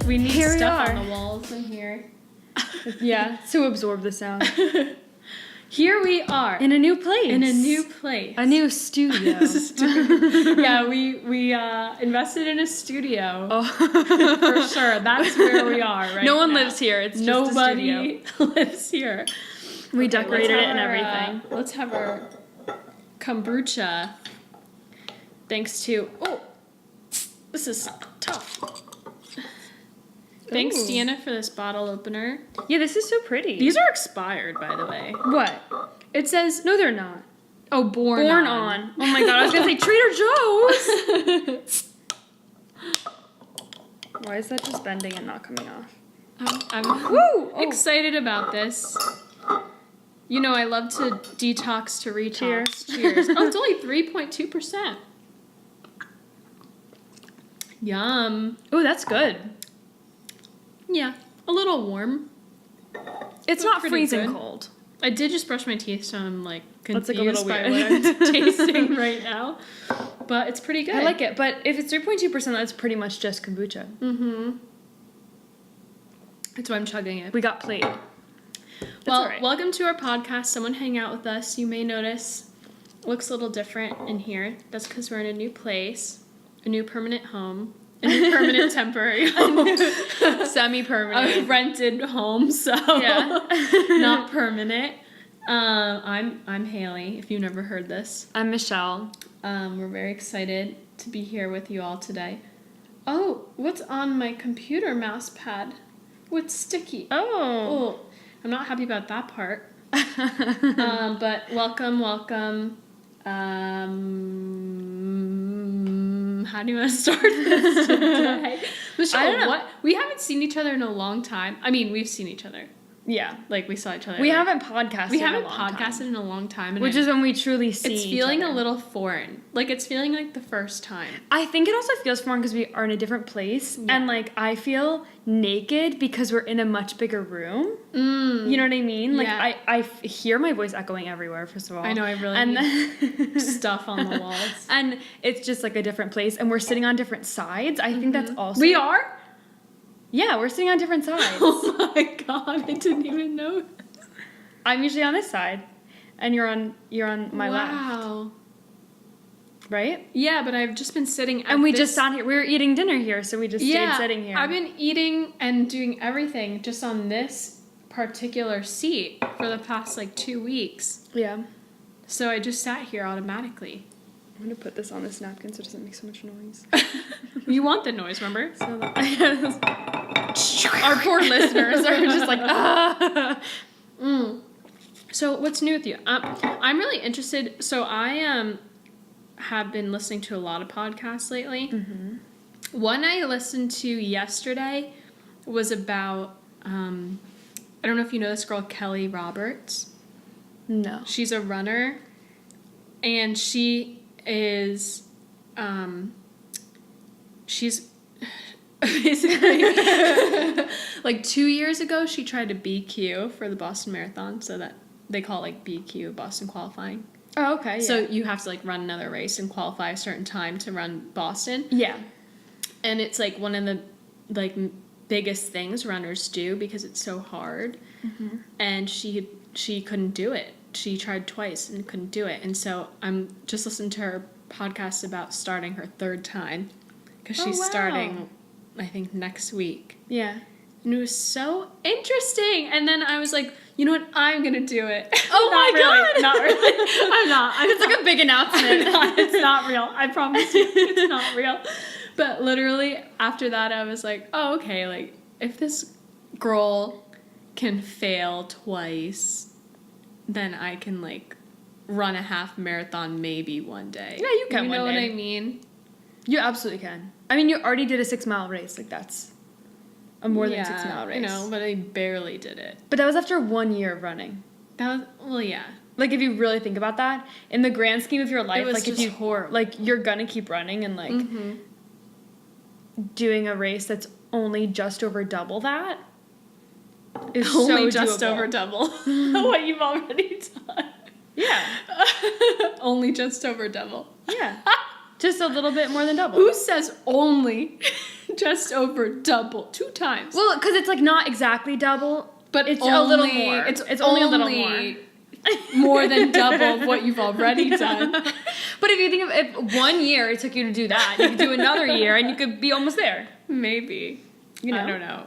We need Here stuff we on the walls in here. Yeah, to absorb the sound. Here we are. In a new place. In a new place. A new studio. Yeah, we invested in a studio. Oh. For sure. That's where we are right No one now. lives here. It's just a studio. Nobody lives here. We decorated it and our, everything. Let's have our kombucha. Thanks to... Oh, this is tough. Thanks, Ooh. Deanna, for this bottle opener. Yeah, this is so pretty. These are expired, by the way. What? It says... No, they're not. Oh, born on. Oh my god, I was gonna say Trader Joe's! Why is that just bending and not coming off? I'm Woo! Oh. excited about this. You know, I love to detox to retox. Cheers. Cheers. Oh, it's only 3.2%. Yum. Oh, that's good. Yeah, a little warm. It's But not pretty freezing good. cold. I did just brush my teeth, so I'm like That's, confused like, a little by weird. what I'm tasting right now. But it's pretty good. I like it, but if it's 3.2%, that's pretty much just kombucha. Mm-hmm. That's why I'm chugging it. We got played. Well, all right. welcome to our podcast. Someone hang out with us. You may notice it looks a little different in here. That's because we're in a new place, a new permanent home, a new permanent temporary home, Semi-permanent. a rented home, so Yeah. not permanent. I'm Haley. If you've never heard this, I'm Michelle. we're very excited to be here with you all today. Oh, what's on my computer mouse pad? What's sticky? Oh. Oh, I'm not happy about that part. But welcome. How do you want to start this today? Michelle, I don't know. what? We haven't seen each other in a long time. I mean, we've seen each other. Yeah. Like, we saw each other. We like- haven't podcasted We in a haven't long podcasted time. in a long time. And Which is when we truly see it's each feeling other. a little foreign. Like, it's feeling like the first time. I think it also feels foreign because we are in a different place. Yeah. And, like, I feel naked because we're in a much bigger room. You know what I mean? Like, Yeah. I hear my voice echoing everywhere, first of all. I know, I really and need stuff on the walls. And it's just, like, a different place. And we're sitting on different sides. I think that's also... We are? Yeah, we're sitting on different sides. Oh my god, I didn't even know. I'm usually on this side. And you're on my left. Wow. Right? Yeah, but I've just been sitting at And we this... just sat here. We were eating dinner here, so we just stayed sitting here. I've been eating and doing everything just on this particular seat for the past, 2 weeks. Yeah. So I just sat here automatically. I'm going to put this on this napkin so it doesn't make so much noise. You want the noise, remember? So our poor listeners are just like, ah. So what's new with you? I'm really interested. So I have been listening to a lot of podcasts lately. Mm-hmm. One I listened to yesterday was about, I don't know if you know this girl, Kelly Roberts. No. She's a runner, and she is, she's basically, 2 years ago, she tried to BQ for the Boston Marathon, so that they call it BQ, Boston qualifying. Oh, okay. Yeah. So you have to run another race and qualify a certain time to run Boston. Yeah. And it's one of the biggest things runners do because it's so hard. Mm-hmm. And she couldn't do it. She tried twice and couldn't do it. And so I'm just listening to her podcast about starting her third time because she's starting, I think, next week. Yeah. And it was so interesting. And then I was like, you know what? I'm going to do it. Oh my God. Not really. I'm not. It's like a big announcement. It's not real. I promise you. It's not real. But literally after that, I was like, oh, okay. If this girl can fail twice, then I can, run a half marathon maybe one day. Yeah, you can You know one what day. I mean? You absolutely can. I mean, you already did a 6-mile race. That's a more than 6-mile race. I know, but I barely did it. But that was after 1 year of running. That was, well, yeah. If you really think about that, in the grand scheme of your life, was if you horrible. you're gonna keep running and Mm-hmm. doing a race that's only just over double that is Only so just doable. over double what you've already done. Yeah. Only just over double. Yeah. Just a little bit more than double. Who says only Just over double. 2 times. Well, because it's like not exactly double, but it's only, a little more. It's only a little more. More than double of what you've already done. But if you think of if 1 year it took you to do that, you could do another year and you could be almost there. Maybe. You know? I don't know.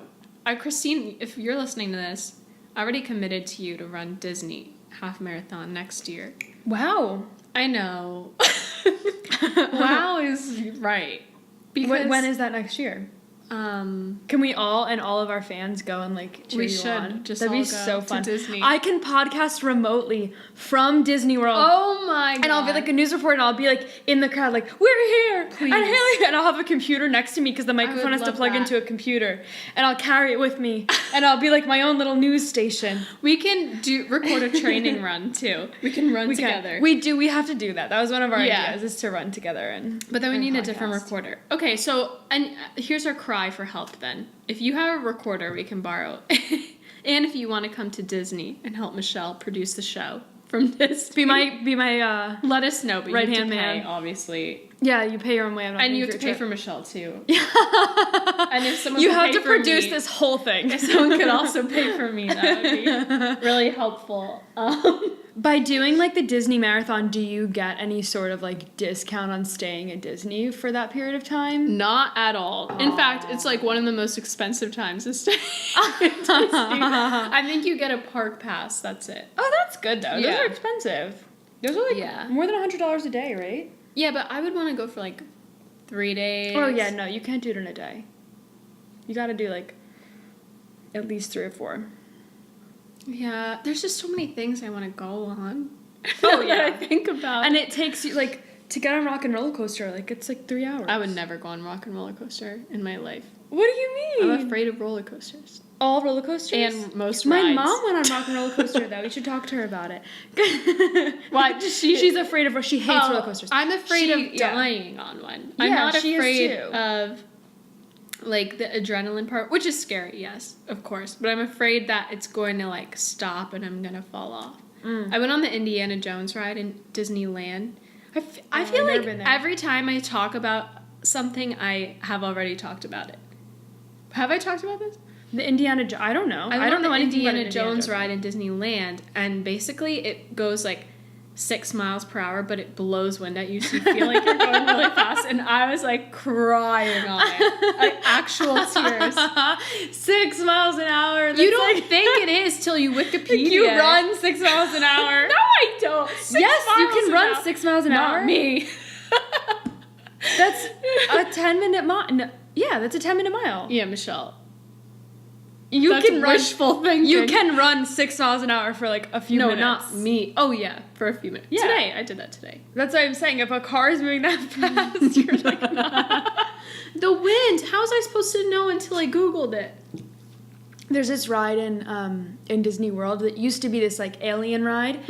Christine, if you're listening to this, I already committed to you to run Disney half marathon next year. Wow. I know. Wow is right. Because When is that next year? Can we all and all of our fans go and like cheer we you should on? just That'd all be go so fun. to Disney. I can podcast remotely from Disney World. Oh my god. And I'll be like a news reporter and I'll be like in the crowd like, we're here! Please. And Haley, and I'll have a computer next to me because the microphone has to love plug that. into a computer. And I'll carry it with me. And I'll be like my own little news station. We can record a training run too. We can run together. We have to do that. That was one of our Yeah. ideas, is to run together and But then we and need a different podcast. recorder. Okay, so and here's our cry for help then. If you have a recorder we can borrow. And if you want to come to Disney and help Michelle produce the show from Disney. Be my let us know, but you have to right-hand pay, man. obviously. yeah, you pay your own way. I'm not And paying you have to your pay trip. for Michelle too. And if someone You could have pay to for produce me- this whole thing. If someone could also pay for me, that would be really helpful. By doing like the Disney marathon, do you get any sort of like discount on staying at Disney for that period of time? Not at all. In fact, it's like one of the most expensive times to stay at Disney. I think you get a park pass, that's it. Oh, that's good though. Those Yeah. are expensive. Those are like Yeah. more than $100 a day, right? Yeah, but I would want to go for like 3 days. Oh yeah, no, you can't do it in a day. You got to do like at least 3 or 4. Yeah, there's just so many things I want to go on. Oh, that yeah. I think about. And it takes you like to get on Rock and Roller Coaster, like it's like 3 hours. I would never go on Rock and Roller Coaster in my life. What do you mean? I'm afraid of roller coasters. All roller coasters? And most My rides. mom went on Rock and Roller Coaster though. We should talk to her about it. Why? Does she? She's afraid of she hates Oh, roller coasters. I'm afraid She- of yeah. dying on one. I'm Yeah, not she is afraid too. of like the adrenaline part, which is scary, yes, of course. But I'm afraid that it's going to like stop and I'm gonna fall off. I went on the Indiana Jones ride in Disneyland. I feel I've never like been there. every time I talk about something, I have already talked about it. Have I talked about this? The I don't know. I don't know the anything about Indiana an Jones ride in Disneyland, and basically it goes like 6 miles per hour, but it blows wind at you, so you feel like you're going really fast. And I was like crying on it, like actual tears. 6 miles an hour. You that's don't like- think it is till you Wikipedia. you it. run 6 miles an hour. No, I don't. 6 yes, you miles can an run hour. 6 miles an Not hour. me. That's a 10-minute mile. No, yeah, that's a 10-minute mile. Yeah, Michelle. You That's can run. wishful thinking. You can run 6 miles an hour for like a few No, minutes. not me. Oh yeah, for a few minutes. Yeah. Today, I did that today. That's what I'm saying. If a car is moving that fast, you're like, The wind. How was I supposed to know until I Googled it? There's this ride in Disney World that used to be this like alien ride,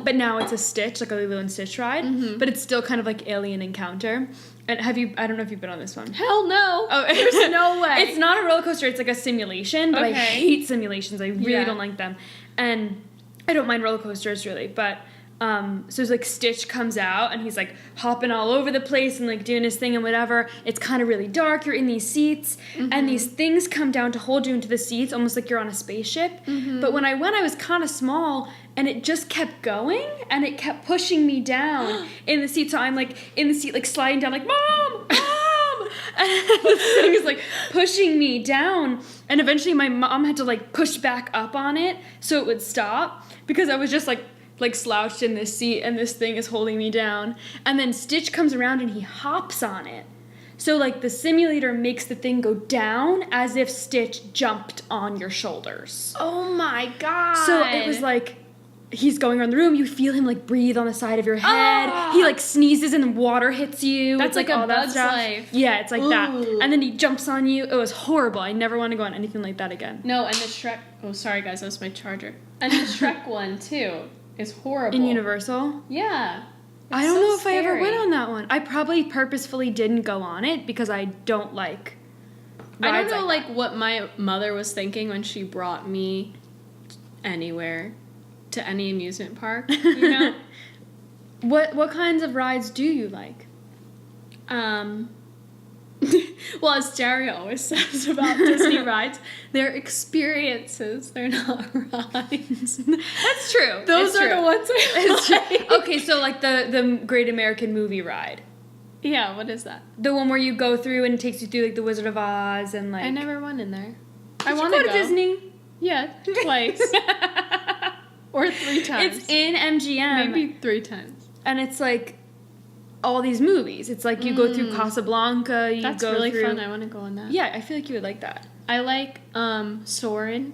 but now it's a Stitch, like a Lilo and Stitch ride, but it's still kind of like Alien Encounter. And I don't know if you've been on this one. Hell no. Oh, There's no way. It's not a roller coaster, it's like a simulation, but I Okay. hate simulations. I really Yeah. don't like them. And I don't mind roller coasters really, but so it's like Stitch comes out and he's like hopping all over the place and like doing his thing and whatever. It's kind of really dark. You're in these seats and these things come down to hold you into the seats, almost like you're on a spaceship. But when I went, I was kind of small and it just kept going and it kept pushing me down in the seat. So I'm like in the seat, like sliding down, like, Mom! Mom! And the thing is like pushing me down. And eventually my mom had to like push back up on it so it would stop because I was just like slouched in this seat and this thing is holding me down. And then Stitch comes around and he hops on it. So like the simulator makes the thing go down as if Stitch jumped on your shoulders. Oh my god. So it was like he's going around the room, you feel him like breathe on the side of your head. He like sneezes and water hits you. That's It's like a all that Bug's stuff. Life. Yeah, it's like that. Ooh. And then he jumps on you. It was horrible. I never want to go on anything like that again. No, and the Shrek. Oh, sorry guys, that was my charger. And the Shrek one too is horrible. In Universal? Yeah. I It's don't so know if I ever scary. went on that one. I probably purposefully didn't go on it because I don't like I don't rides know like like what my mother was thinking when she brought me anywhere to any amusement park, you know? What kinds of rides do you like? Well, as Jerry always says about Disney rides, they're experiences. They're not rides. That's true. Those It's are true. the ones I like. Okay, so like the Great American Movie Ride. Yeah, what is that? The one where you go through and it takes you through like the Wizard of Oz and like. I never went in there. I Did you want go to to Disney. Yeah, twice. Or 3 times. It's in MGM. Maybe 3 times. And it's like all these movies. It's like you go through Casablanca. You That's go really through... fun. I want to go on that. Yeah, I feel like you would like that. I like Soarin'.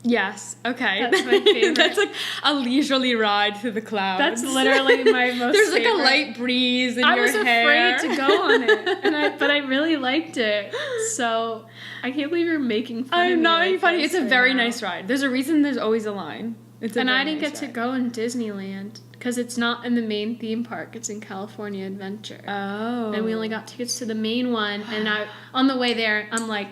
Yes. Okay. That's my favorite. That's like a leisurely ride through the clouds. That's literally my most There's like favorite. a light breeze in I your was hair. afraid to go on it, but I really liked it. So I can't believe you're making fun of me. I'm not like being funny. this It's a right very now. nice ride. There's a reason there's always a line. And I didn't get to go in Disneyland because it's not in the main theme park. It's in California Adventure. Oh. And we only got tickets to the main one. And on the way there, I'm like,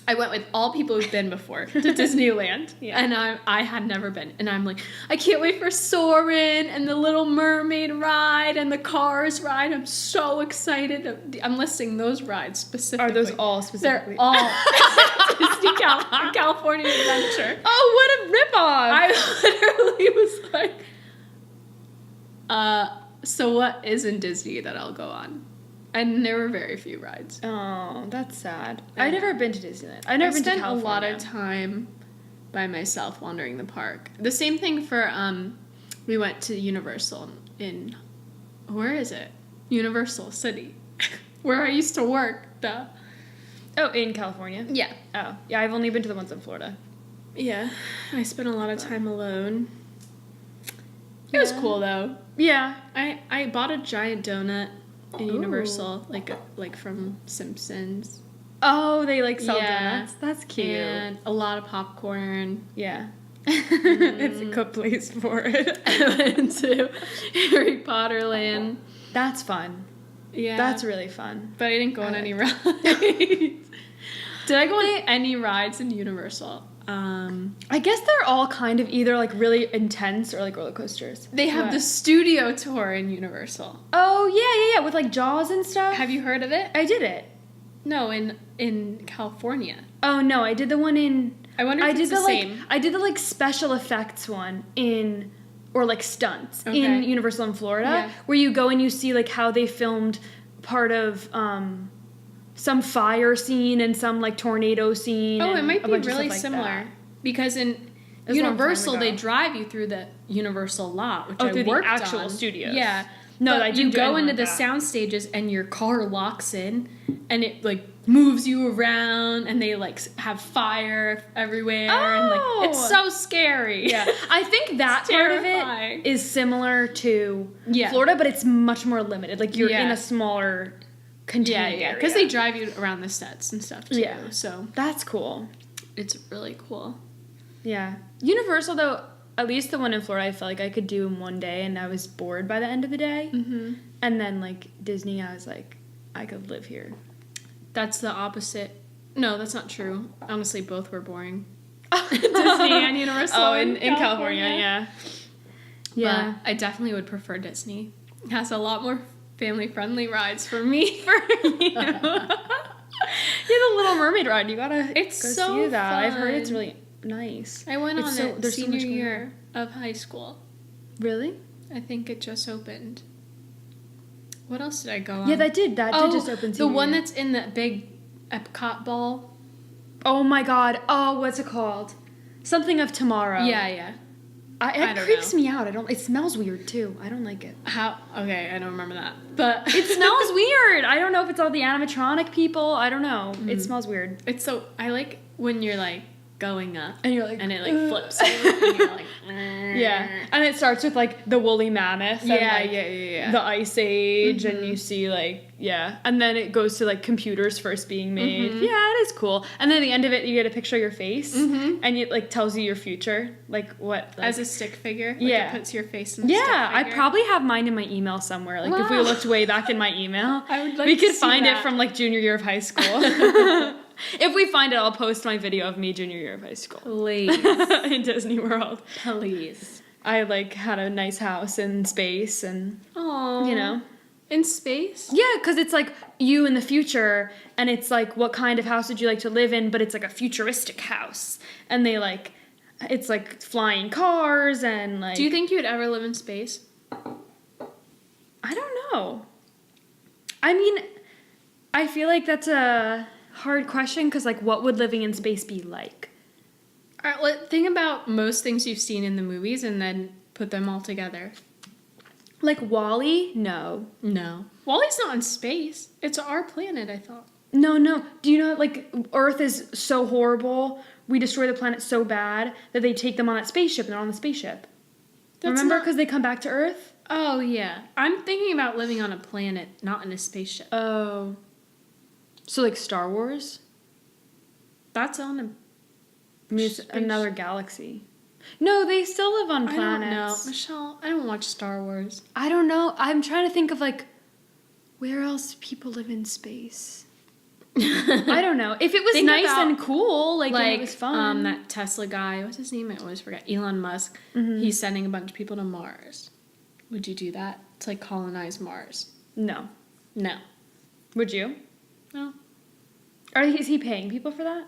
I went with all people who've been before to Disneyland. Yeah. And I had never been. And I'm like, I can't wait for Soarin' and the Little Mermaid ride and the Cars ride. I'm so excited. I'm listing those rides specifically. Are those all specifically? They're all Disney California Adventure. Oh, what a ripoff! I literally was like, so what is in Disney that I'll go on? And there were very few rides. Oh, that's sad. I I've know. never been to Disneyland. I've never been to spent California. a lot of time by myself wandering the park. The same thing for we went to Universal in where is it? Universal City, where I used to work. Oh, in California? Yeah. Oh, yeah, I've only been to the ones in Florida. Yeah, I spent a lot of time alone. It was cool though. Yeah. I bought a giant donut in Ooh. Universal, like from Simpsons. Oh, they like sell Yeah. donuts. That's cute. And a lot of popcorn. Yeah. It's a good place for it. I went to Harry Potter Land. That's fun. Yeah. That's really fun. But I didn't go on I any like rides. Did I go on any rides in Universal? I guess they're all kind of either like really intense or like roller coasters. They have What? the studio tour in Universal. Oh, yeah, with like Jaws and stuff. Have you heard of it? I did it. No, in California. Oh, no, I did the one in... I wonder if it's the same. I did the like special effects one in... Or like stunts Okay. in Universal in Florida. Yeah. Where you go and you see like how they filmed part of... some fire scene and some like tornado scene. Oh, it and might a be bunch of really stuff like similar. that. Because in It was a long Universal, time they ago. drive you through the Universal lot, which Oh, I through the worked actual on. studios. Yeah. No, But I you didn't do go anything into the like that. sound stages and your car locks in and it like moves you around and they like have fire everywhere and like it's so scary. Yeah, I think that It's part of terrifying. it is similar to Yeah. Florida, but it's much more limited. Like you're Yeah. in a smaller Yeah, contained yeah, area. because they drive you around the sets and stuff too. Yeah. So That's cool. it's really cool. Yeah. Universal, though, at least the one in Florida, I felt like I could do in one day, and I was bored by the end of the day. Mm-hmm. And then, like, Disney, I was like, I could live here. That's the opposite. No, that's not true. Honestly, both were boring. Disney and Universal. Oh, in California, yeah. Yeah. But I definitely would prefer Disney. It has a lot more family-friendly rides for me. For you. Yeah, the Little Mermaid ride. You gotta It's go so see that. I've heard it's fun. really nice. I went It's on so- it there's so senior much going year of high school. Really? I think it just opened. What else did I go on? Yeah, that did just open. the senior one year. that's in the big Epcot ball. Oh my god. Oh, what's it called? Something of Tomorrow. Yeah, yeah. It don't creeps know. me out. It smells weird too. I don't like it. How? Okay, I don't remember that. But It smells weird. I don't know if it's all the animatronic people. I don't know. It smells weird. It's so I like when you're like going up And you're like, and it like flips you and you're like yeah. And it starts with like the woolly mammoth. And, Yeah, like, yeah. the Ice Age, and you see like and then it goes to like computers first being made. Yeah, it is cool. And then at the end of it, you get a picture of your face, and it like tells you your future, like what like, As a stick figure. Like Yeah. It puts your face in the yeah, stick I figure. probably have mine in my email somewhere. Like if we Wow. looked way back in my email, I would like we to could see find that. it from like junior year of high school. If we find it, I'll post my video of me junior year of high school Please. in Disney World. Please. I like had a nice house in space, and Oh. you know. In space? Yeah, because it's like you in the future, and it's like, what kind of house would you like to live in? But it's like a futuristic house, and they like, it's like flying cars and like. Do you think you would ever live in space? I don't know. I mean, I feel like that's a hard question because, like, what would living in space be like? All right, think about most things you've seen in the movies and then put them all together. Like WALL-E? No. No. WALL-E's not in space. It's our planet, I thought. No. Do you know, like, Earth is so horrible, we destroy the planet so bad that they take them on that spaceship and they're on the spaceship. Remember? Because they come back to Earth? Oh, yeah. I'm thinking about living on a planet, not in a spaceship. Oh. So, like, Star Wars? That's on a... I mean, it's another galaxy. No, they still live on planets. I don't know. Michelle, I don't watch Star Wars. I don't know. I'm trying to think of, like, where else people live in space? I don't know. If it was Think nice about, and cool, like and it was fun. That Tesla guy, what's his name? I always forget. Elon Musk. Mm-hmm. He's sending a bunch of people to Mars. Would you do that? To, like, colonize Mars? No. No. Would you? No. Is he paying people for that?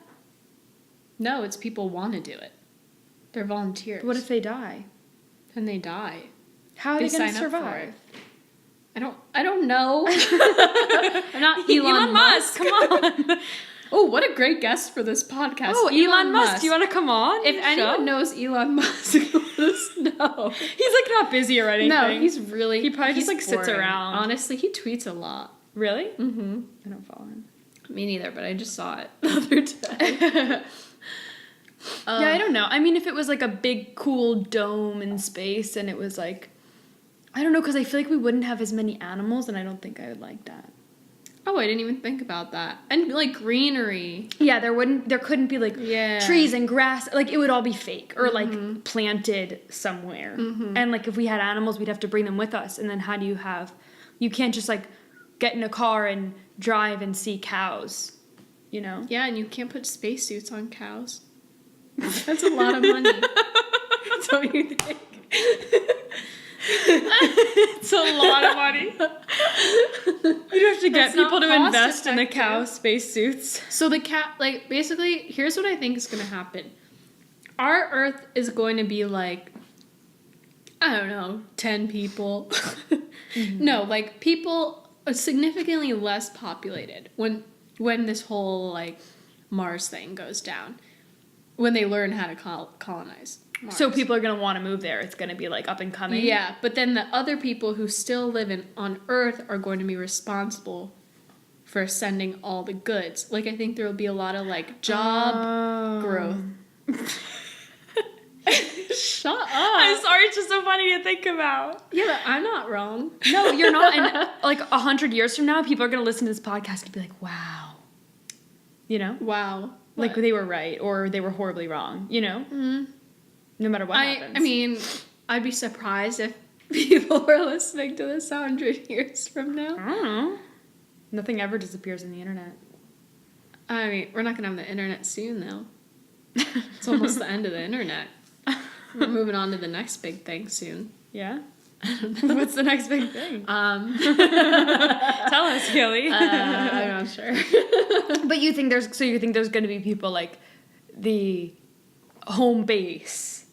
No, it's people want to do it. They're volunteers. But what if they die? Then they die. How are they going to survive? I don't know. I'm not Elon Musk. Come on. Oh, what a great guest for this podcast. Oh, Elon Musk. Do you want to come on? If anyone knows Elon Musk, let us know. He's like not busy or anything. No, he's really... He probably just like boring. sits around. Honestly, he tweets a lot. Really? Mm-hmm. I don't follow him. Me neither, but I just saw it the other day. Yeah, I don't know. I mean, if it was like a big, cool dome in space and it was like... I don't know, because I feel like we wouldn't have as many animals, and I don't think I would like that. Oh, I didn't even think about that. And, like, greenery. Yeah, there couldn't be, like, trees and grass. Like, it would all be fake or, like, planted somewhere. Mm-hmm. And, like, if we had animals, we'd have to bring them with us. And then how do you have... You can't just, like, get in a car and drive and see cows, you know? Yeah, and you can't put spacesuits on cows. That's a lot of money. Don't you think? It's a lot of money. You'd have to get people to invest in the cow spacesuits. So the like, basically, here's what I think is going to happen. Our Earth is going to be like, I don't know, 10 people. Mm-hmm. No, like, people are significantly less populated when this whole, like, Mars thing goes down. When they learn how to colonize Mars. So people are going to want to move there. It's going to be, like, up and coming. Yeah, but then the other people who still live on Earth are going to be responsible for sending all the goods. Like, I think there will be a lot of, like, job growth. Shut up. I'm sorry, it's just so funny to think about. Yeah, but I'm not wrong. No, you're not. And, like, 100 years from now, people are going to listen to this podcast and be like, wow. You know? Wow. Like, they were right, or they were horribly wrong, you know? Mm-hmm. No matter what happens. I mean, I'd be surprised if people were listening to this 100 years from now. I don't know. Nothing ever disappears on the internet. I mean, we're not going to have the internet soon, though. It's almost the end of the internet. We're moving on to the next big thing soon. Yeah? What's the next big thing? Tell us, Kelly. I'm not sure. But you think there's going to be people like the home base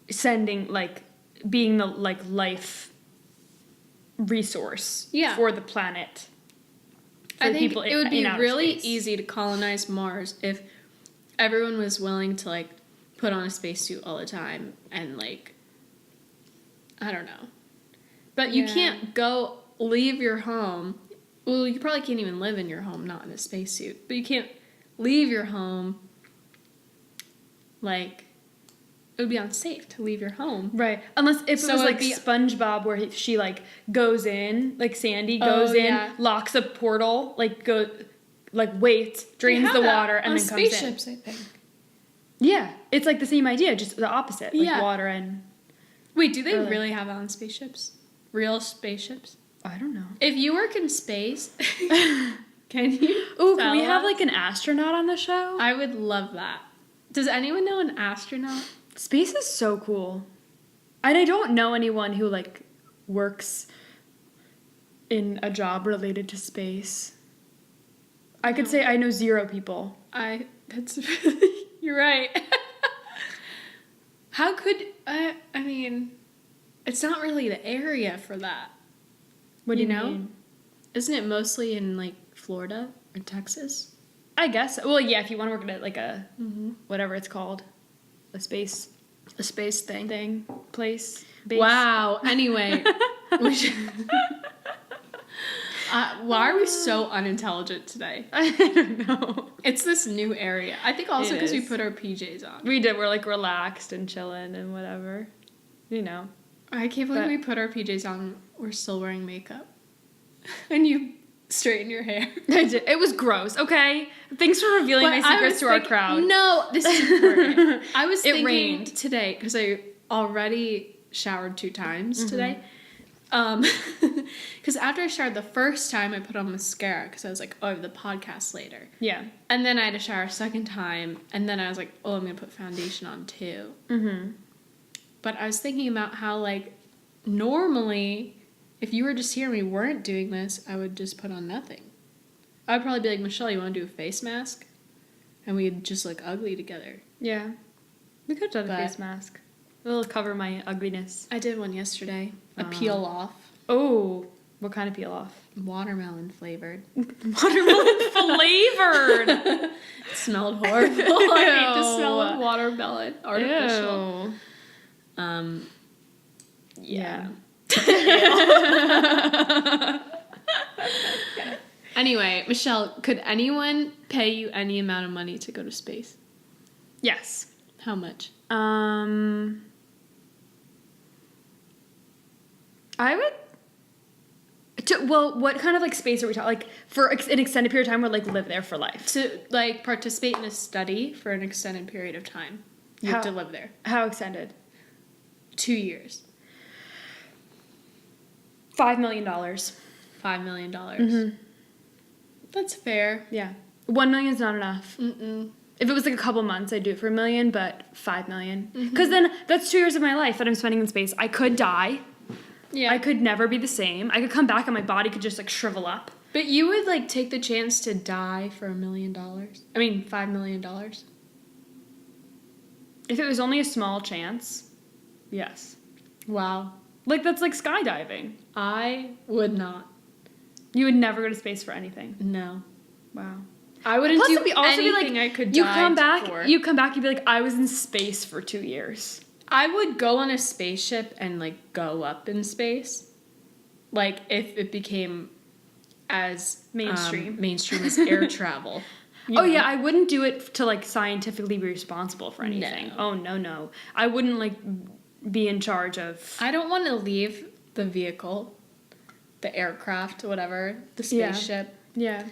sending, like, being the, like, life resource for the planet. I think it would be really easy to colonize Mars if everyone was willing to, like, put on a spacesuit all the time and, like, I don't know. But you can't leave your home. Well, you probably can't even live in your home not in a spacesuit. But you can't leave your home, like, it would be unsafe to leave your home. Right. Unless if it was like SpongeBob where she, like, goes in, like Sandy goes in, locks a portal, like, waits, drains the water, and then comes in. Spaceships, I think. Yeah. It's like the same idea, just the opposite. Like water and... Wait, do they really have it on spaceships? Real spaceships? I don't know. If you work in space, can you? Ooh, can we have, like, an astronaut on the show? I would love that. Does anyone know an astronaut? Space is so cool. And I don't know anyone who, like, works in a job related to space. I could say I know 0 people. That's you're right. How could I mean, it's not really the area for that. What do you know? mean? Isn't it mostly in like Florida or Texas? I guess. Well, yeah, if you want to work at like a whatever it's called, a space thing. place. Base. Wow. Anyway, we should. Why are we so unintelligent today? I don't know. It's this new area. I think also because we is. put our PJs on. We did. We're like relaxed and chilling and whatever. You know. I can't believe we put our PJs on. We're still wearing makeup. And you straighten your hair. I did. It was gross. Okay. Thanks for revealing my secrets to our crowd. No, this is important. I was It thinking rained. today because I already showered 2 times today. Because after I showered the first time, I put on mascara because I was like, oh, I have the podcast later. Yeah. And then I had to shower a second time, and then I was like, oh, I'm going to put foundation on too. Mm-hmm. But I was thinking about how, like, normally, if you were just here and we weren't doing this, I would just put on nothing. I would probably be like, Michelle, you want to do a face mask? And we'd just look ugly together. Yeah. We could have done a face mask. It'll cover my ugliness. I did one yesterday. A peel off. Oh. What kind of peel off? Watermelon flavored. Watermelon flavored! It smelled horrible. I hate the smell of watermelon. Artificial. Ew. Yeah. Anyway, Michelle, could anyone pay you any amount of money to go to space? Yes. How much? I would. Well, what kind of like space are we talking? Like for an extended period of time, or like live there for life? To like participate in a study for an extended period of time. You have to live there. How extended? 2 years. $5 million. $5 million. Mm-hmm. That's fair. Yeah. 1 million is not enough. Mm-mm. If it was like a couple months, I'd do it for $1 million, but 5 million. Because then that's 2 years of my life that I'm spending in space. I could die. Yeah. I could never be the same. I could come back and my body could just like shrivel up. But you would like take the chance to die for $1 million? I mean, $5 million? If it was only a small chance, yes. Wow. Like that's like skydiving. I would not. You would never go to space for anything. No. Wow. I wouldn't Plus, do it'd be also anything be like, I could you die come back, for. you come back, you'd be like, I was in space for 2 years. I would go on a spaceship and like go up in space. Like if it became as mainstream as air travel. Yeah, I wouldn't do it to like scientifically be responsible for anything. No. Oh no. I wouldn't like be in charge of. I don't want to leave the vehicle, the aircraft, whatever, the spaceship. Yeah.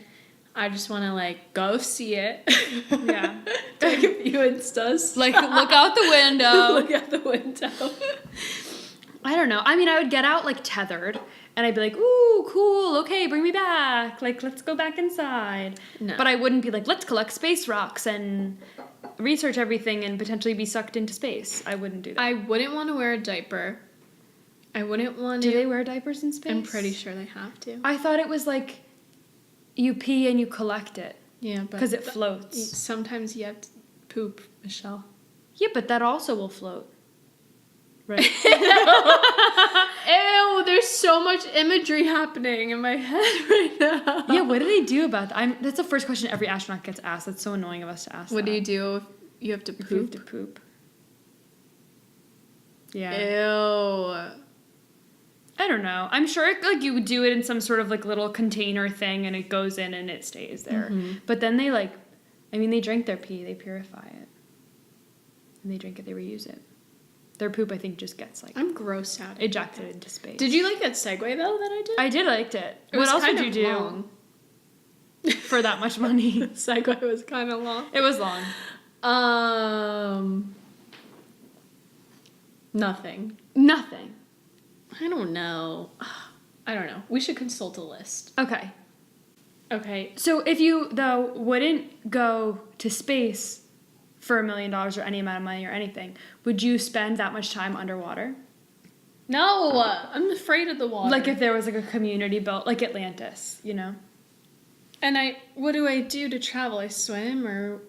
I just want to like go see it. Yeah. Take a few instas. Like look out the window. Look out the window. I don't know. I mean, I would get out like tethered. And I'd be like, ooh, cool, okay, bring me back. Like, let's go back inside. No. But I wouldn't be like, let's collect space rocks and research everything and potentially be sucked into space. I wouldn't do that. I wouldn't want to wear a diaper. I wouldn't want to. Do they wear diapers in space? I'm pretty sure they have to. I thought it was like you pee and you collect it. Yeah, but. Because it floats. Sometimes you have to poop, Michelle. Yeah, but that also will float. Right. Ew, there's so much imagery happening in my head right now. Yeah, what do they do about that? That's the first question every astronaut gets asked. That's so annoying of us to ask. What do you do if you have to poop? If you have to poop. Yeah. Ew. I don't know. I'm sure like you would do it in some sort of like little container thing and it goes in and it stays there. Mm-hmm. But then they like, I mean, they drink their pee, they purify it. And they drink it, they reuse it. Their poop, I think, just gets like... I'm grossed out. Ejected into space. Did you like that segue, though, that I did? I did liked it. What else did you do? Long. For that much money? The segue was kind of long. It was long. Nothing. Nothing. I don't know. We should consult a list. Okay. Okay. So if you, though, wouldn't go to space for $1 million or any amount of money or anything, would you spend that much time underwater? No, I'm afraid of the water. Like if there was like a community built, like Atlantis, you know? And what do I do to travel? I swim or?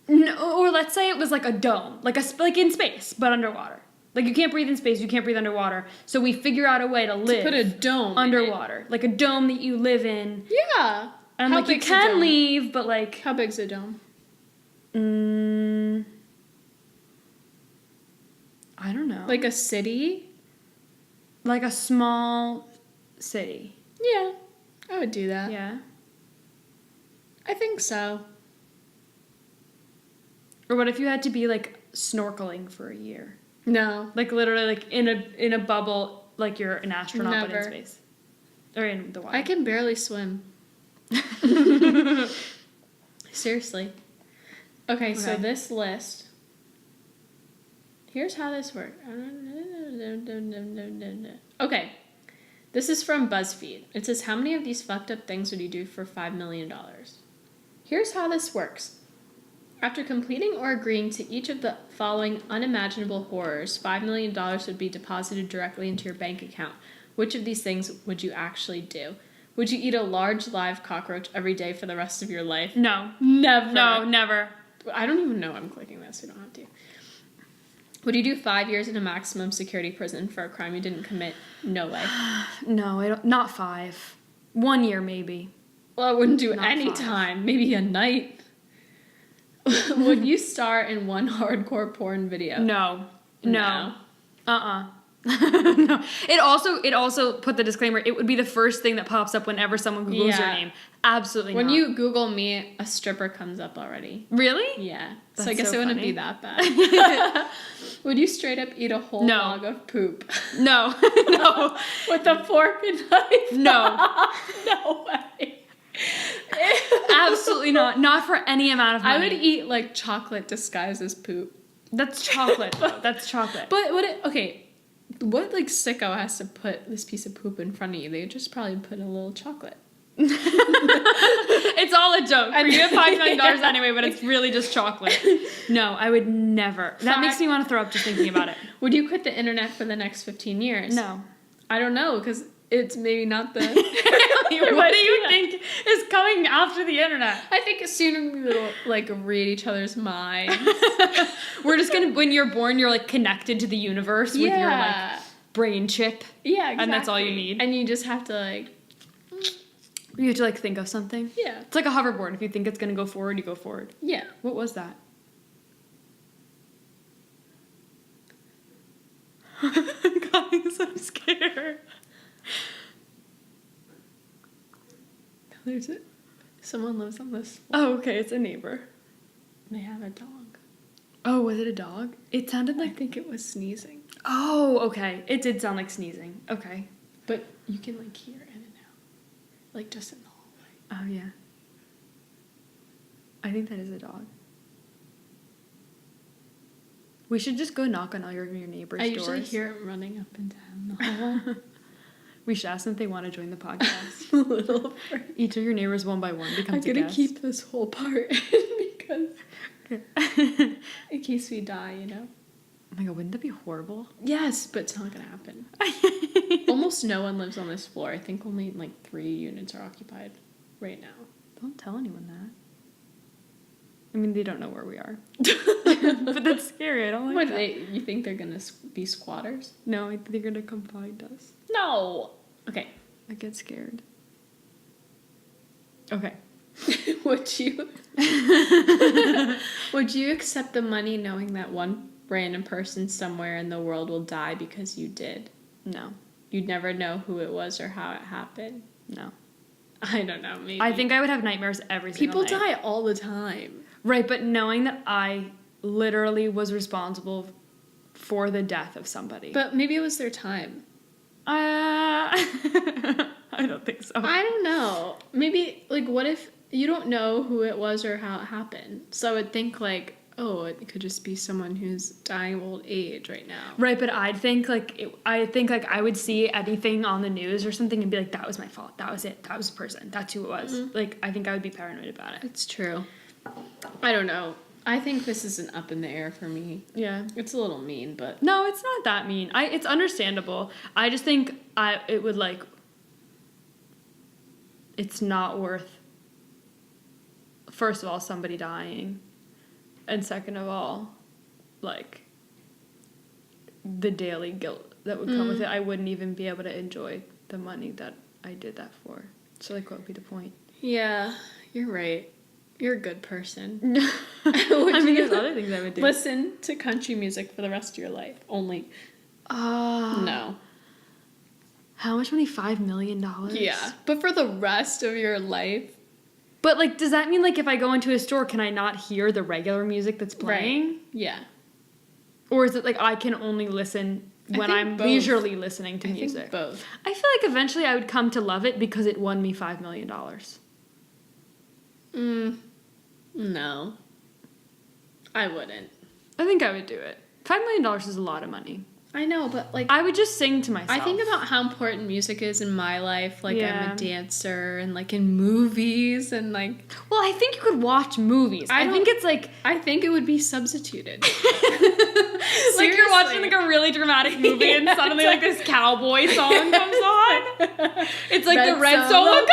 No, or let's say it was like a dome, like in space, but underwater. Like you can't breathe in space, you can't breathe underwater. So we figure out a way to live. To put a dome underwater, like a dome that you live in. Yeah. And like you can leave, but like how big's a dome? I don't know. Like a city? Like a small city. Yeah, I would do that. Yeah. I think so. Or what if you had to be like snorkeling for a year? No. Like literally like in a bubble, like you're an astronaut but in space. Or in the water. I can barely swim. Seriously. Okay, so this list. Here's how this works. Okay. This is from BuzzFeed. It says, how many of these fucked up things would you do for $5 million? Here's how this works. After completing or agreeing to each of the following unimaginable horrors, $5 million would be deposited directly into your bank account. Which of these things would you actually do? Would you eat a large live cockroach every day for the rest of your life? No. Never. No, never. I don't even know I'm clicking this. We don't have to. Would you do 5 years in a maximum security prison for a crime you didn't commit? No way. No, I don't. Not 5. 1 year maybe. Well, I wouldn't do Not any 5. time. Maybe a night. Would you star in one hardcore porn video? No. No. No. It also put the disclaimer, it would be the first thing that pops up whenever someone Googles your name. Absolutely when not. When you Google me, a stripper comes up already. Really? Yeah. That's so I guess so it wouldn't funny. be that bad. Would you straight up eat a whole log of poop? No. No. With a fork and knife? No. No way. Absolutely not. Not for any amount of money. I would eat like chocolate disguised as poop. That's chocolate though. That's chocolate. But what like sicko has to put this piece of poop in front of you? They would just probably put a little chocolate. It's all a joke. You have $5 million anyway, but it's really just chocolate. No, I would never. That makes me want to throw up just thinking about it. Would you quit the internet for the next 15 years? No. I don't know, because it's maybe not the... What do you think is coming after the internet? I think soon we will, like, read each other's minds. We're just gonna, when you're born, you're, like, connected to the universe with your, like, brain chip. Yeah, exactly. And that's all you need. And you just have to, like... You have to, like, think of something. Yeah. It's like a hoverboard. If you think it's gonna go forward, you go forward. Yeah. What was that? God, I'm so scared. There's it. Someone lives on this floor. Oh, okay, it's a neighbor. They have a dog. Oh, was it a dog? It sounded like... I think it was sneezing. Oh, okay. It did sound like sneezing. Okay. But you can, like, hear in and out. Like, just in the hallway. Oh, yeah. I think that is a dog. We should just go knock on all your neighbors' doors. I usually hear it running up and down the hallway. We should ask them if they want to join the podcast. A little afraid. Each of your neighbors, one by one, becomes a I'm gonna guest. keep this whole part because in case we die, you know. Oh my god, wouldn't that be horrible? Yes, but it's not gonna happen. Almost no one lives on this floor. I think only like 3 units are occupied right now. Don't tell anyone that. I mean, they don't know where we are. But that's scary. I don't like What, that. you think they're gonna be squatters? No, I think they're gonna come find us. No. Okay. I get scared. Okay. Would you accept the money knowing that one random person somewhere in the world will die because you did? No. You'd never know who it was or how it happened. No. I don't know, maybe. I think I would have nightmares every single People night. die all the time. Right, but knowing that I literally was responsible for the death of somebody. But maybe it was their time. I don't think so. I don't know. Maybe, like, what if you don't know who it was or how it happened? So I would think, like, oh, it could just be someone who's dying of old age right now. Right, but I think I would see anything on the news or something and be like, that was my fault. That was it. That was the person. That's who it was. Mm-hmm. Like, I think I would be paranoid about it. It's true. I don't know. I think this is an up in the air for me. Yeah. It's a little mean, but... No, it's not that mean. It's understandable. I just think it would, like... It's not worth, first of all, somebody dying. And second of all, like, the daily guilt that would come with it. I wouldn't even be able to enjoy the money that I did that for. So, like, what would be the point? Yeah, you're right. You're a good person. There's other things I would do. Listen to country music for the rest of your life. Only. No. How much money? $5 million? Yeah. But for the rest of your life. But, like, does that mean, like, if I go into a store, can I not hear the regular music that's playing? Right. Yeah. Or is it, like, I can only listen when I'm leisurely listening to music? Think both. I feel like eventually I would come to love it because it won me $5 million. No. I wouldn't. I think I would do it. $5 million is a lot of money. I know, but like... I would just sing to myself. I think about how important music is in my life. Like, I'm a dancer and, like, in movies and, like... Well, I think you could watch movies. I think it's, like... I think it would be substituted. Like, you're watching, like, a really dramatic movie and suddenly, like, this cowboy song comes on. It's, like, the Red Solo song.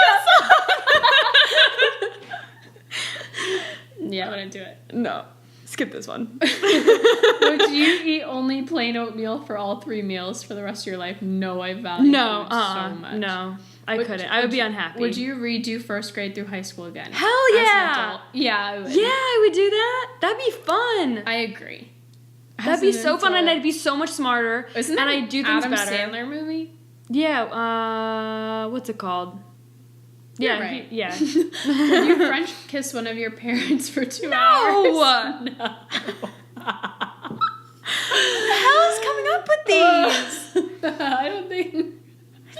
Yeah, I wouldn't do it. No. Skip this one. Would you eat only plain oatmeal for all 3 meals for the rest of your life? No, I value food so much. No, I couldn't. I would be unhappy. Would you redo first grade through high school again? Hell yeah! As an adult? Yeah, I would. Yeah, I would do that. That'd be fun. I agree. That'd be so fun, and I'd be so much smarter. Isn't that and I'd do things Adam better. Sandler movie? Yeah. What's it called? You're right. Yeah. Would you French kiss one of your parents for 2 hours? No! No. What the hell is coming up with these? I don't think...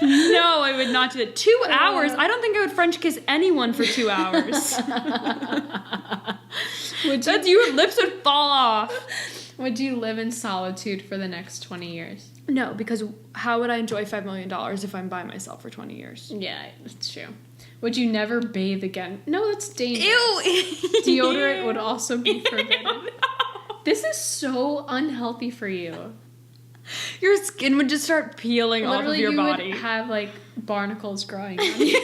No, I would not do it. 2 hours? I don't think I would French kiss anyone for 2 hours. Your lips would fall off. Would you live in solitude for the next 20 years? No, because how would I enjoy $5 million if I'm by myself for 20 years? Yeah, that's true. Would you never bathe again? No, that's dangerous. Ew! Deodorant would also be forbidden. No. This is so unhealthy for you. Your skin would just start peeling off of your body. You would have, like, barnacles growing on you.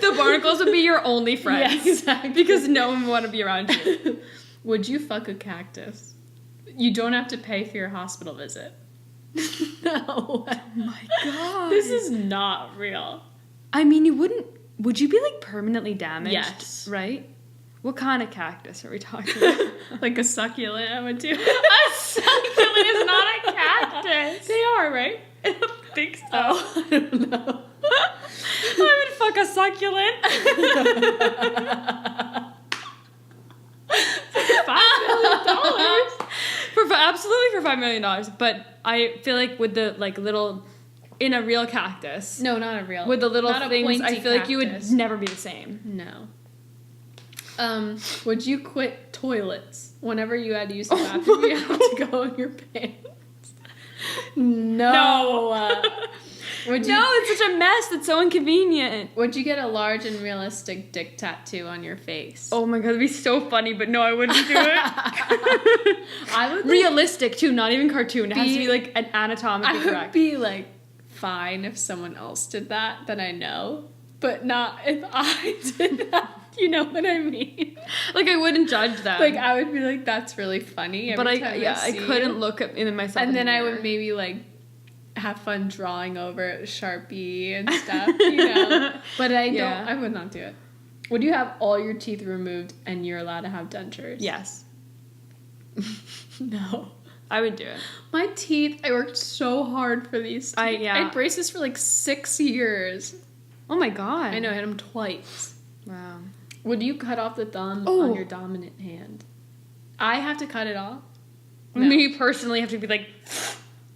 The barnacles would be your only friends. Yeah, exactly. Because no one would want to be around you. Would you fuck a cactus? You don't have to pay for your hospital visit. No. Oh my god. This is not real. I mean, you wouldn't... Would you be, like, permanently damaged? Yes. Right? What kind of cactus are we talking about? Like a succulent, I would do. A succulent is not a cactus. They are, right? I don't think so. Oh, I don't know. I would fuck a succulent. $5 million. Absolutely for $5 million. But I feel like with the, like, little... In a real cactus. No, not a real. With the little not things, I feel like you would never be the same. No. Would you quit toilets whenever you had to use the bathroom? You have to go in your pants. No. Would you? No, it's such a mess. That's so inconvenient. Would you get a large and realistic dick tattoo on your face? Oh my god, that'd be so funny. But no, I wouldn't do it. I would realistic too, not even cartoon. It has to be like an anatomically correct. I would be like fine if someone else did that I know, but not if I did that. You know what I mean? Like, I wouldn't judge them. Like, I would be like, that's really funny. But I couldn't look at myself. And then I would maybe like have fun drawing over it with Sharpie and stuff, you know. But I would not do it. Would you have all your teeth removed and you're allowed to have dentures? Yes. No. I would do it. My teeth, I worked so hard for these teeth. I had braces for like 6 years. Oh my god. I know, I had them twice. Wow. Would you cut off the thumb on your dominant hand? I have to cut it off? No. Me personally have to be like...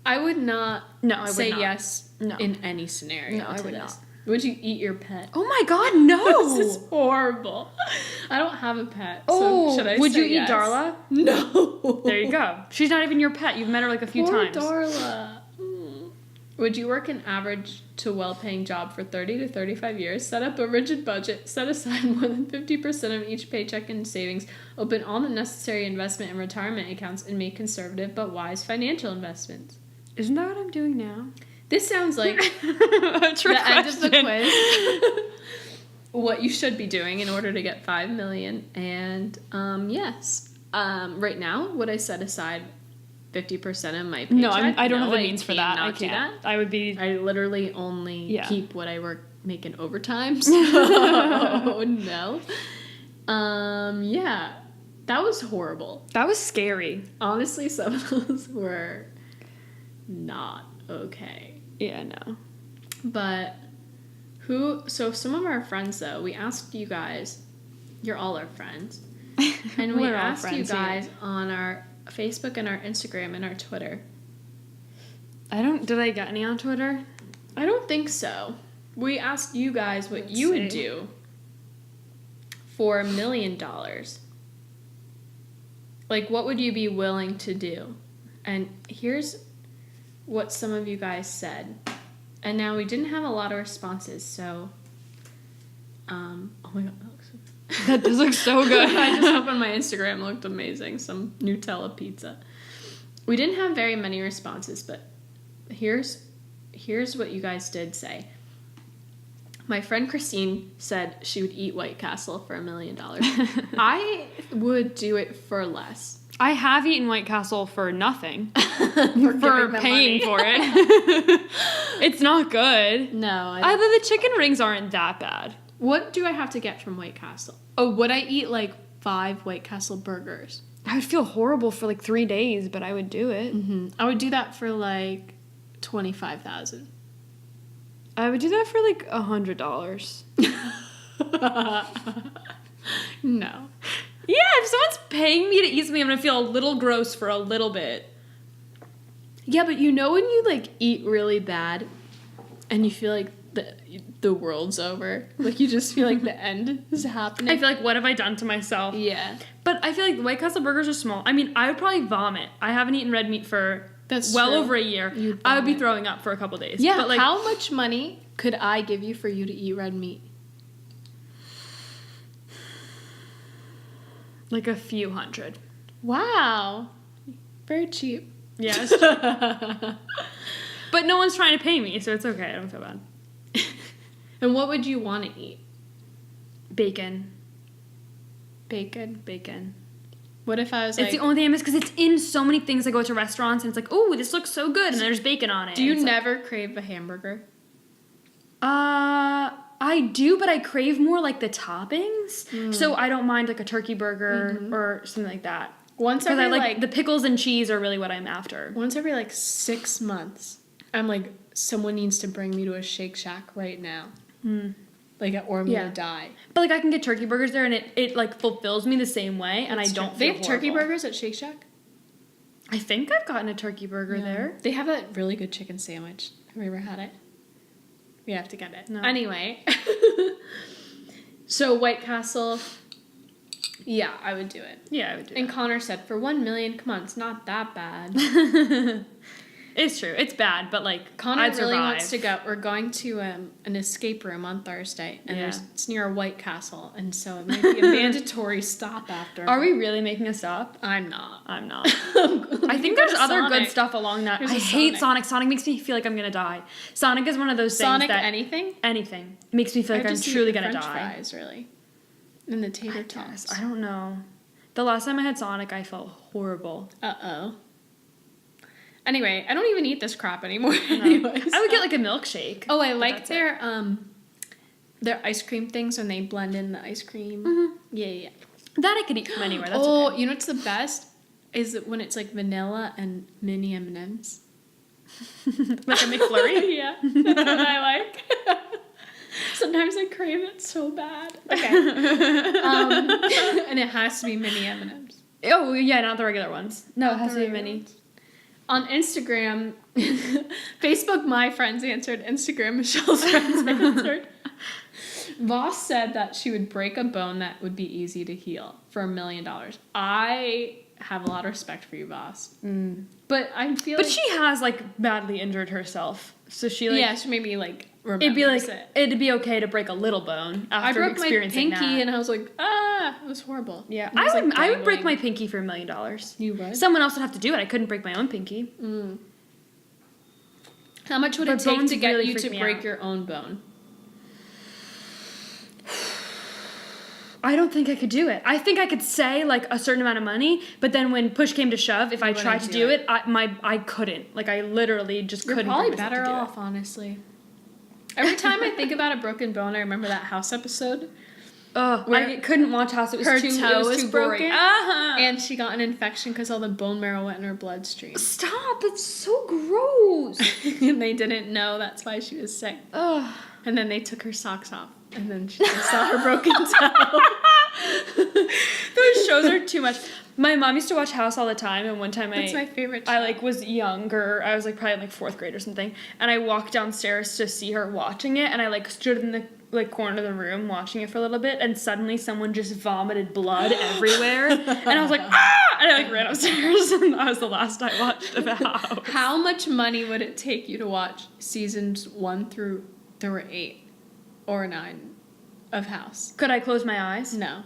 I would not say not. Yes in any scenario. No, I would not. Would you eat your pet? Oh my god, no! This is horrible. I don't have a pet, so should I would say you eat yes? Darla? No. There you go. She's not even your pet. You've met her like a few times. Darla. Would you work an average to well-paying job for 30 to 35 years, set up a rigid budget, set aside more than 50% of each paycheck in savings, open all the necessary investment and retirement accounts, and make conservative but wise financial investments? Isn't that what I'm doing now? This sounds like A trick the end of the question. quiz. What you should be doing in order to get $5 million. And yes, right now, would I set aside 50% of my paycheck? No, I don't have the I means for that. I cannot do can't. that. I would be. I literally only Yeah. keep what I work making overtime. So no. Yeah, that was horrible. That was scary. Honestly, some of those were not okay. Yeah, no. But so some of our friends though, we asked you guys, you're all our friends, and we We're all asked you friends here. guys on our Facebook and our Instagram and our Twitter. Did I get any on Twitter? I don't think so. We asked you guys what Let's you would see. do for $1 million. Like, what would you be willing to do? And here's what some of you guys said. And now we didn't have a lot of responses, so oh my god, that looks so That does look so good. I just opened my Instagram, it looked amazing. Some Nutella pizza. We didn't have very many responses, but here's what you guys did say. My friend Christine said she would eat White Castle for $1 million. I would do it for less. I have eaten White Castle for nothing. For for paying for it. It's not good. No. Either the chicken rings aren't that bad. What do I have to get from White Castle? Oh, would I eat like 5 White Castle burgers? I would feel horrible for like 3 days, but I would do it. Mm-hmm. I would do that for like $25,000. I would do that for like $100. No. Yeah, if someone's paying me to eat something, I'm gonna feel a little gross for a little bit. Yeah, but you know when you like eat really bad and you feel like the world's over? Like you just feel like the end is happening? I feel like, what have I done to myself? Yeah. But I feel like the White Castle burgers are small. I mean, I would probably vomit. I haven't eaten red meat for That's well true. over a year. You'd I would be vomit. throwing up for a couple days. Yeah, but like, how much money could I give you for you to eat red meat? like a few hundred. Wow. Very cheap. Yeah, it's true. But no one's trying to pay me, so it's okay. I don't feel bad. And what would you want to eat? Bacon. Bacon. What if I was It's like... the only thing I miss because it's in so many things. I go to restaurants and it's like, oh, this looks so good, and there's bacon on it. Do you It's like, never crave a hamburger? I do, but I crave more like the toppings. So I don't mind like a turkey burger or something like that. Once Because every I like the pickles and cheese are really what I'm after. once every like 6 months, I'm like, someone needs to bring me to a Shake Shack right now. Like, or I'm Yeah. gonna die. But like I can get turkey burgers there, and it like fulfills me the same way, and I don't. They feel have turkey horrible. burgers at Shake Shack? I think I've gotten a turkey burger there. They have a really good chicken sandwich. Have you ever had it? We have to get it. No. Anyway. So White Castle, yeah, I would do it. Yeah, I would do And Connor said, for $1 million, come on, it's not that bad. it. It's true. It's bad, but like Connor I'd really survive. wants to go. We're going to an escape room on Thursday, and Yeah. it's near a White Castle, and so it might be a mandatory stop after. Are we really making a stop? I'm not. I'm not. I think there's other good stuff along that. There's I a hate Sonic. Sonic. Sonic makes me feel like I'm gonna die. Sonic is one of those Sonic things that anything? anything makes me feel like I I'm just eat truly the gonna French die. fries, really, and the tater I tots. guess. I don't know. The last time I had Sonic, I felt horrible. Uh-oh. Anyway, I don't even eat this crap anymore. No. Anyways. I would get like a milkshake. Oh, I like that's their ice cream things when they blend in the ice cream. Mhm. Yeah. That I could eat from anywhere. That's Oh, okay. you know what's the best? Is it when it's like vanilla and mini M&Ms. Like a McFlurry? Yeah, that's what I like. Sometimes I crave it so bad. Okay. And it has to be mini M&Ms. Oh yeah, not the regular ones. No, Not it has the to be regular mini. ones. On Instagram, Facebook, my friends answered. Instagram, Michelle's friends answered. Voss said that she would break a bone that would be easy to heal for $1 million. I have a lot of respect for you, Voss. But I feel But she has, like, badly injured herself. So she, like... Yeah, she maybe, like, remembers It'd be like, it'd be okay to break a little bone after I broke my experiencing pinky that. and I was like, it was horrible. Yeah, It was, I would break dangling. my pinky for $1 million. You would? Someone else would have to do it. I couldn't break my own pinky. How much would But it take bones to get really you freak to me break out. your own bone? I don't think I could do it. I think I could say, like, a certain amount of money, but then when push came to shove, if I tried to do it, I couldn't. Like, I literally just You're couldn't probably bring myself better to do off, honestly. Every time I think about a broken bone, I remember that House episode. Where I couldn't watch House. It was Her too, toe it was was too broken, gory. Uh-huh. and she got an infection because all the bone marrow went in her bloodstream. Stop! That's so gross. And they didn't know that's why she was sick. Ugh. And then they took her socks off, and then she saw her broken toe. Those shows are too much. My mom used to watch House all the time, and one time That's my favorite show. I like was younger. I was like probably in like 4th grade or something, and I walked downstairs to see her watching it, and I like stood in the like corner of the room watching it for a little bit, and suddenly someone just vomited blood everywhere, and I was like, ah! And I like ran upstairs, and that was the last I watched of House. How much money would it take you to watch seasons 1 through 8 or 9 of House? Could I close my eyes? No.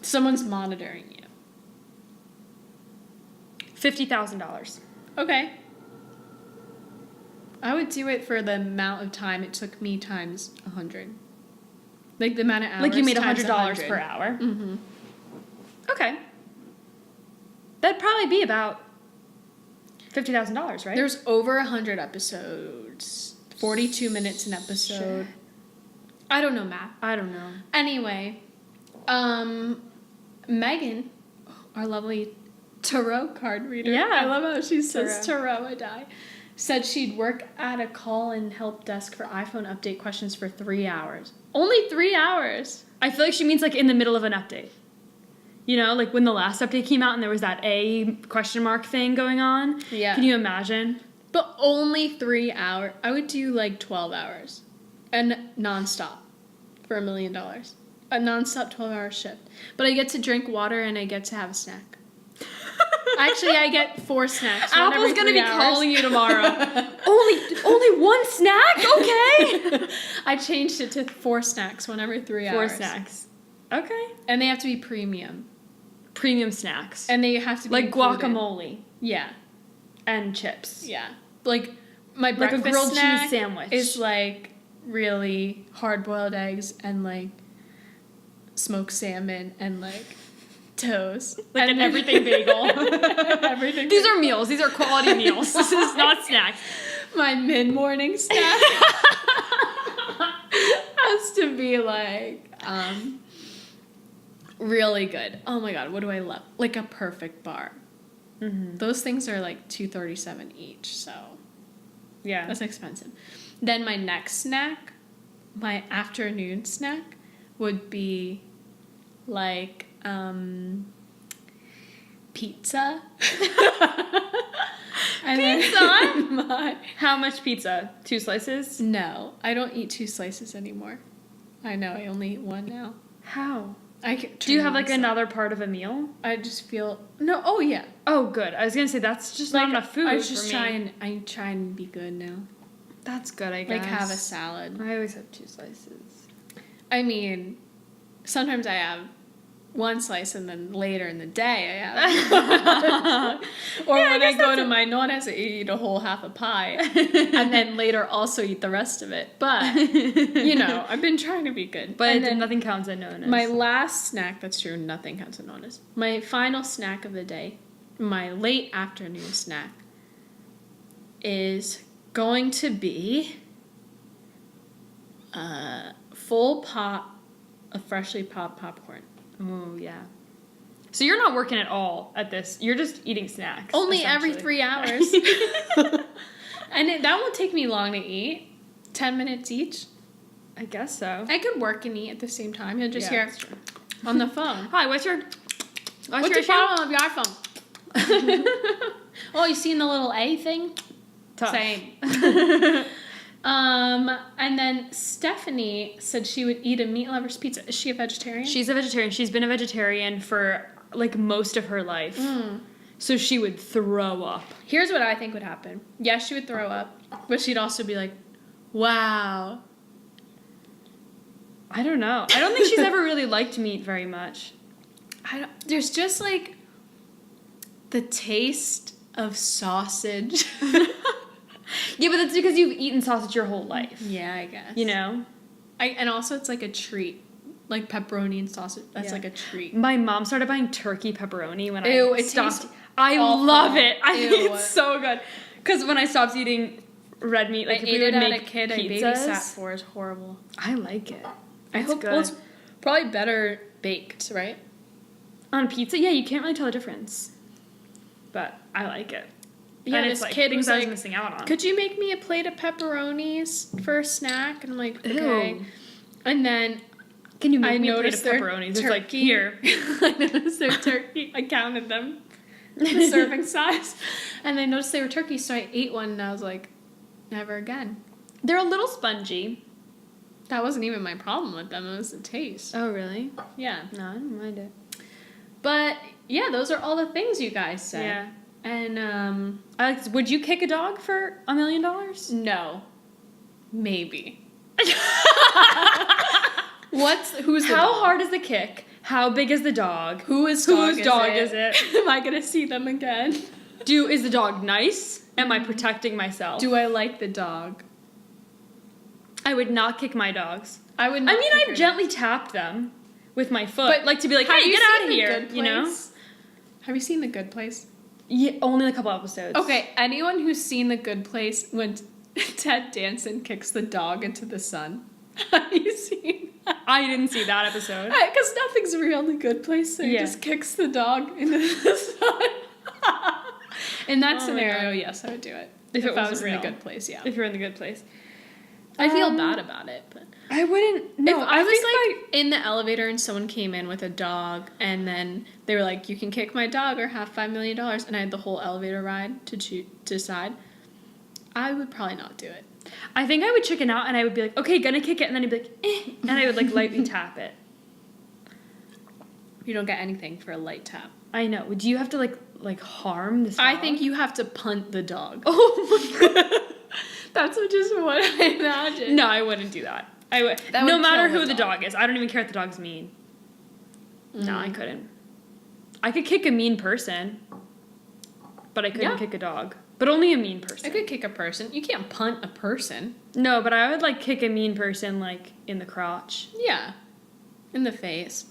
Someone's monitoring you. $50,000. Okay. I would do it for the amount of time it took me times 100. Like the amount of hours. Like you made times $100 per hour. Mm-hmm. Okay. That'd probably be about $50,000, right? There's over 100 episodes. 42 minutes an episode. Shit. I don't know math. I don't know. Anyway, Megan, our lovely tarot card reader. Yeah. I love how she says tarot, I die. Said she'd work at a call and help desk for iPhone update questions for 3 hours. Only 3 hours. I feel like she means like in the middle of an update. You know, like when the last update came out and there was that A question mark thing going on. Yeah. Can you imagine? But only 3 hours. I would do like 12 hours. And nonstop for $1 million. A nonstop 12-hour shift. But I get to drink water and I get to have a snack. Actually, I get 4 snacks. One Apple's every gonna 3 be hours. calling you tomorrow. only one snack? Okay. I changed it to 4 snacks, one every 3 4 hours. snacks. Okay. And they have to be premium. Premium snacks. And they have to be like included. guacamole Yeah. and chips. Yeah. Like, my Like a breakfast grilled snack cheese sandwich. is, like, really hard-boiled eggs and, like, smoked salmon and, like, toast. Like and an everything bagel. everything. These are meals. These are quality meals. This is not snacks. My mid-morning snack has to be, like, really good. Oh, my God. What do I love? Like a perfect bar. Mm-hmm. Those things are, like, $2.37 each, so... Yeah. That's expensive. Then my next snack, my afternoon snack, would be like pizza. And Pizza? How much pizza? 2 slices? No, I don't eat 2 slices anymore. I know, I only eat 1 now. How? Do you have like another part of a meal? I just feel no. Oh yeah. Oh, good. I was gonna say that's just not enough food. I just for me. try and be good now. That's good, I guess. Like have a salad. I always have 2 slices. I mean, sometimes I have 1 slice and then later in the day I have or when I go to my nonna's I eat a whole half a pie and then later also eat the rest of it. But you know, I've been trying to be good. But and then nothing counts at Nona's. my last snack, that's true, nothing counts at Nonna's. My final snack of the day, my late afternoon snack, is going to be a full pot of freshly popped popcorn. Oh, yeah. So you're not working at all at this. You're just eating snacks. Only every essentially. 3 hours. And that won't take me long to eat. 10 minutes each. I guess so. I could work and eat at the same time. You'll just Yeah, hear that's true. on the phone. Hi, what's your What's the issue? problem of your iPhone? Oh, you seen the little A thing? Tough. Same. And then Stephanie said she would eat a meat lover's pizza. Is she a vegetarian? She's a vegetarian. She's been a vegetarian for like most of her life. So she would throw up. Here's what I think would happen. Yes, she would throw up, but she'd also be like, wow. I don't know. I don't think she's ever really liked meat very much. There's just like the taste of sausage. Yeah, but that's because you've eaten sausage your whole life. Yeah, I guess. You know? And also it's like a treat. Like pepperoni and sausage. That's like a treat. My mom started buying turkey pepperoni when Ew, I it stopped. tastes I awful. love it. I Ew. think it's so good. Because when I stopped eating red meat, like I if ate we would it as make a kid. pizzas, I babysat for. It's horrible. I like it. I hope good. well, it's probably better baked, right? On pizza, yeah, you can't really tell the difference. But I like it. Yeah, and this it's like kid things was I was like, missing out on. could you make me a plate of pepperonis for a snack? And I'm like, okay. Ew. And then Can you make I me a plate of noticed their pepperonis? It's like, turkey. here. I noticed their turkey. I counted them, the serving size. And I noticed they were turkey, so I ate one and I was like, never again. They're a little spongy. That wasn't even my problem with them. It was the taste. Oh, really? Yeah. No, I don't mind it. But yeah, those are all the things you guys said. Yeah. And I like this. Would you kick a dog for $1 million? no. Maybe. Who's the How dog? hard is the kick? How big is the dog? Whose dog dog is it? Am I gonna see them again? Is the dog nice? Am I protecting myself? Do I like the dog? I would not kick my dogs. I would. Not I mean, kick I've her. gently tapped them with my foot, But like to be like, Have "Hey, you get out seen of The here!" Good You know? Place? Have you seen The Good Place? Yeah, only a couple episodes. Okay, anyone who's seen The Good Place when Ted Danson kicks the dog into the sun. Have you seen that? I didn't see that episode. Because nothing's real in The Good Place, so he Yeah. just kicks the dog into the sun. In that Oh my scenario, God. yes, I would do it. If it I was was in real. The Good Place, yeah. If you're in the good place, I feel bad about it, but I wouldn't. No, if I was think like in the elevator and someone came in with a dog, and then they were like, "You can kick my dog or have $5 million," and I had the whole elevator ride to decide, I would probably not do it. I think I would chicken out and I would be like, okay, gonna kick it, and then he'd be like, eh, and I would like lightly tap it. You don't get anything for a light tap. I know. Would you have to like harm this dog? I think you have to punt the dog. Oh my god. That's just what I imagine. No, I wouldn't do that. I would. That No would matter kill who the the dog is, I don't even care what the dog's mean. No, Mm. I couldn't. I could kick a mean person, but I couldn't Yeah. kick a dog. But only a mean person. I could kick a person. You can't punt a person. No, but I would like kick a mean person like in the crotch. Yeah. In the face.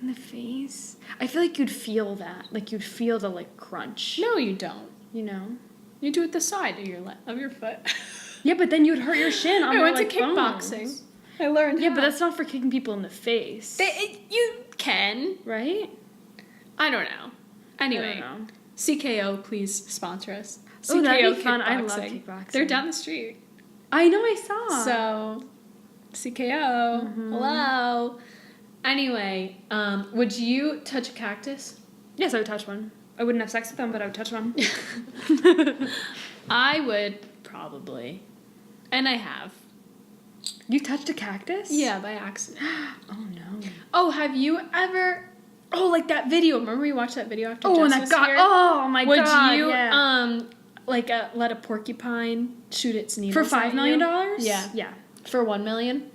In the face? I feel like you'd feel that. Like you'd feel the like crunch. No, you don't. You know? You do it the side of your foot. Yeah, but then you'd hurt your shin on I your, went like, to kickboxing. bones. I learned Yeah, how. but that's not for kicking people in the face. You can. Right? I don't know. Anyway, I don't know. CKO, please sponsor us. Oh, that'd be fun. Kickboxing. I love kickboxing. They're down the street. I know, I saw. So, CKO. Mhm. Hello. Anyway, would you touch a cactus? Yes, I would touch one. I wouldn't have sex with them, but I would touch one. I would probably. And I have. You touched a cactus? Yeah, by accident. Oh, no. Oh, have you ever... Oh, like that video. Remember we watched that video after Oh, Jess and that was got... here? Oh, my Would God. you, yeah. let a porcupine shoot its For needles $5 at million? you? Yeah. Yeah. For $1 million?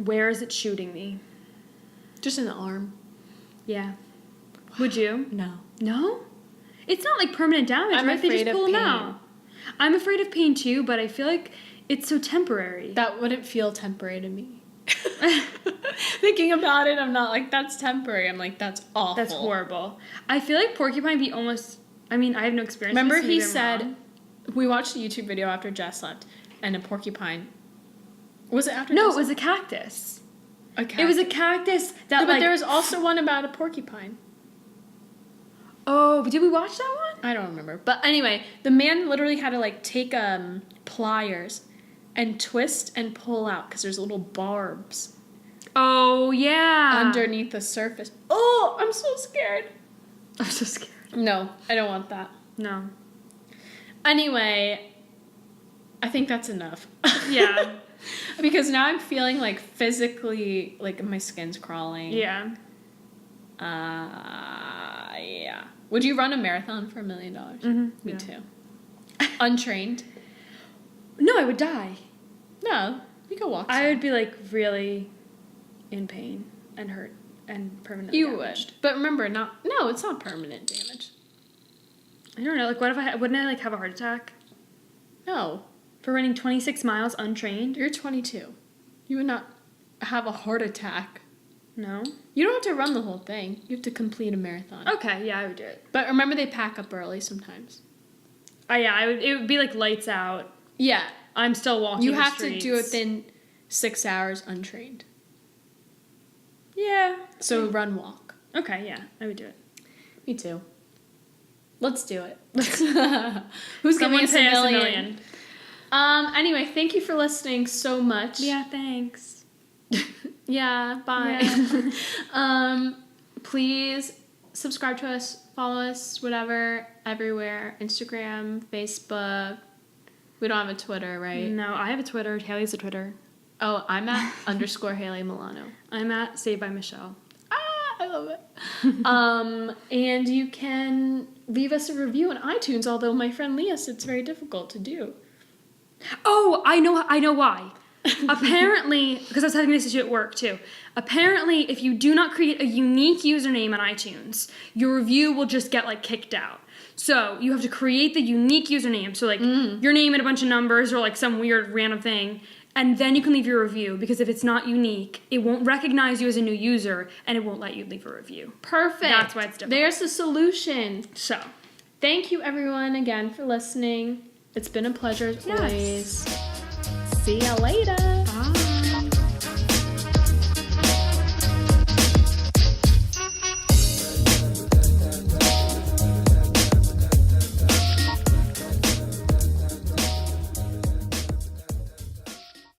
Where is it shooting me? Just in the arm. Yeah. Would you? No. No? It's not like permanent damage, I'm right? They afraid just of pull them pain. out. I'm afraid of pain too, but I feel like it's so temporary. That wouldn't feel temporary to me. Thinking about it, I'm not like, that's temporary. I'm like, that's awful. That's horrible. I feel like porcupine be almost... I mean, I have no experience. Remember with this, he maybe I'm said, wrong. we watched a YouTube video after Jess left, and a porcupine... Was it after No, Jess it was a cactus. Okay. It was a cactus that, No, but like... there was also one about a porcupine. Oh, did we watch that one? I don't remember. But anyway, the man literally had to like take pliers and twist and pull out because there's little barbs Oh, yeah. underneath the surface. Oh, I'm so scared. I'm so scared. No, I don't want that. No. Anyway, I think that's enough. Yeah. Because now I'm feeling like physically, like my skin's crawling. Yeah. Yeah. Would you run a marathon for $1 million? Mm-hmm. Me too. Untrained? No, I would die. No, you could walk. I would be like really in pain and hurt and permanently damaged. Would, but remember, no, it's not permanent damage. I don't know. Like, what if wouldn't I like have a heart attack No, for running 26 miles untrained? you're 22. You would not have a heart attack. No. You don't have to run the whole thing. You have to complete a marathon. Okay, yeah, I would do it. But remember, they pack up early sometimes. Yeah, it would be like lights out. Yeah, I'm still walking. you the have streets. to do it within 6 hours untrained. Yeah. So run, walk. Okay, yeah, I would do it. Me too. Let's do it. Who's giving Someone us pay $1 us $1 million? million. Anyway, thank you for listening so much. Yeah, thanks. Yeah, bye. Yeah. Please subscribe to us, follow us, whatever, everywhere. Instagram, Facebook. We don't have a Twitter, right? No, I have a Twitter. Haley's a Twitter. Oh, I'm at _Haley Milano. I'm at Saved by Michelle. I love it. And you can leave us a review on iTunes, although my friend Leah said it's very difficult to do. Oh, I know why. Apparently, because I was having this issue at work too. Apparently, if you do not create a unique username on iTunes, your review will just get like kicked out. So you have to create the unique username. So like your name and a bunch of numbers or like some weird random thing. And then you can leave your review, because if it's not unique, it won't recognize you as a new user, and it won't let you leave a review. Perfect. That's why it's difficult. There's the solution. So, thank you everyone again for listening. It's been a pleasure as always. See ya later.